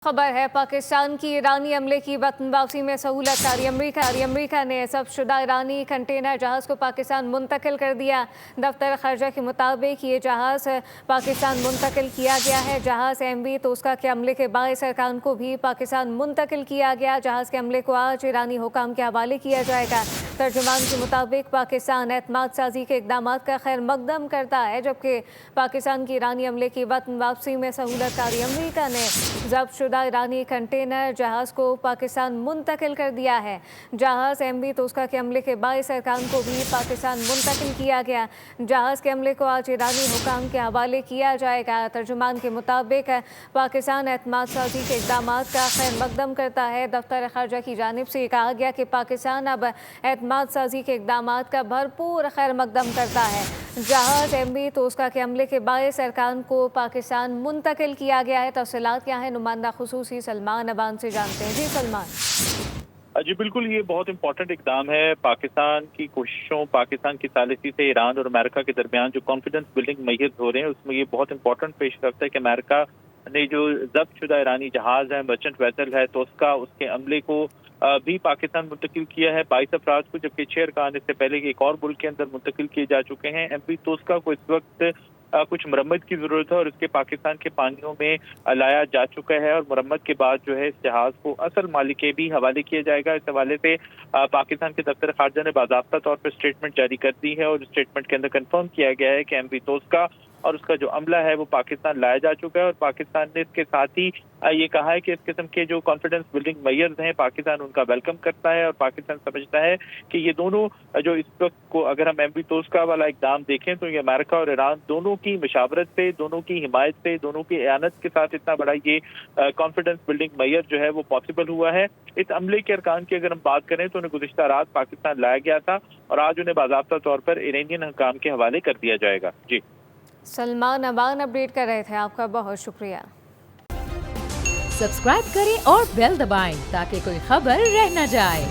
खबर है पाकिस्तान की ईरानी अमले की वतन वापसी में सहूलत कारी अमरीका ने ज़ब्तशुदा ईरानी कंटेनर जहाज़ को पाकिस्तान मुंतकिल कर दिया। दफ्तर ख़ारजा के मुताबिक ये जहाज़ पाकिस्तान मुंतकिल किया गया है। जहाज़ MV तोस्का के अमले के बाईस अरकान को भी पाकिस्तान मुंतकिल किया गया। जहाज़ के अमले को आज ईरानी हुकाम के हवाले किया जाएगा। तर्जुमान के मुताबिक पाकिस्तान एतमाद साजी के इक़दाम का खैर मकदम करता है, जबकि पाकिस्तान की ईरानी अमले की वतन वापसी में सहूलत कारी अमरीका ने ज़ब्तशुदा ईरानी कंटेनर जहाज़ को पाकिस्तान मुंतकिल कर दिया है। जहाज़ MV तोस्का के अमले के 22 अरकान को भी पाकिस्तान मुंतकिल किया गया। जहाज़ के अमले को आज ईरानी हुकाम के हवाले किया जाएगा। तर्जुमान के मुताबिक पाकिस्तान एतमाद साजी के इक़दाम का खैर मकदम करता है। दफ्तर ख़ारजा की जानिब से कहा गया कि पाकिस्तान अब एतमाद साजी के इक़दाम का भरपूर खैर मकदम करता है। जहाज़ MV तोस्का के अमले के 22 अरकान को पाकिस्तान मुंतकिल किया गया है। तफसीलात क्या है, नुमाइंदा खुसूसी सलमान अबान से जानते हैं। जी सलमान। जी बिल्कुल, ये बहुत इंपॉर्टेंट इकदाम है। पाकिस्तान की कोशिशों, पाकिस्तान की सालिसी से ईरान और अमेरिका के दरमियान जो कॉन्फिडेंस बिल्डिंग मैयत हो रहे हैं, उसमें ये बहुत इंपॉर्टेंट पेश रखता है कि अमेरिका ने जो ज़ब्तशुदा ईरानी जहाज़ है, मर्चेंट वेसल है तोस्का, उसके अमले को भी पाकिस्तान मुंतकिल किया है 22 अफराद को, जबकि 6 अरकान इससे पहले एक और मुल्क के अंदर मुंतकिल किए जा चुके हैं। MV तोस्का को इस वक्त कुछ मरम्मत की जरूरत है और इसके पाकिस्तान के पानियों में लाया जा चुका है और मरम्मत के बाद जो है इस जहाज को असल मालिक के भी हवाले किया जाएगा। इस हवाले से पाकिस्तान के दफ्तर खारजा ने बाज़ाब्ता तौर पर स्टेटमेंट जारी कर दी है और स्टेटमेंट के अंदर कंफर्म किया गया है कि MV तोस्का और उसका जो अमला है वो पाकिस्तान लाया जा चुका है। और पाकिस्तान ने इसके साथ ही ये कहा है कि इस किस्म के जो कॉन्फिडेंस बिल्डिंग मेजर्स हैं, पाकिस्तान उनका वेलकम करता है और पाकिस्तान समझता है कि ये दोनों जो इस वक्त को अगर हम MV तोस्का वाला इकदाम देखें तो ये अमेरिका और ईरान दोनों की मशावरत से, दोनों की हिमायत से, दोनों की एयानत के साथ इतना बड़ा ये कॉन्फिडेंस बिल्डिंग मेजर जो है वो पॉसिबल हुआ है। इस अमले के अरकान की अगर हम बात करें तो उन्हें गुज़िश्ता रात पाकिस्तान लाया गया था और आज उन्हें बाज़ाब्ता तौर पर ईरानियन हुकाम के हवाले कर दिया जाएगा। जी सलमान अबान अपडेट कर रहे थे, आपका बहुत शुक्रिया। सब्सक्राइब करें और बेल दबाएं ताकि कोई खबर रह न जाए।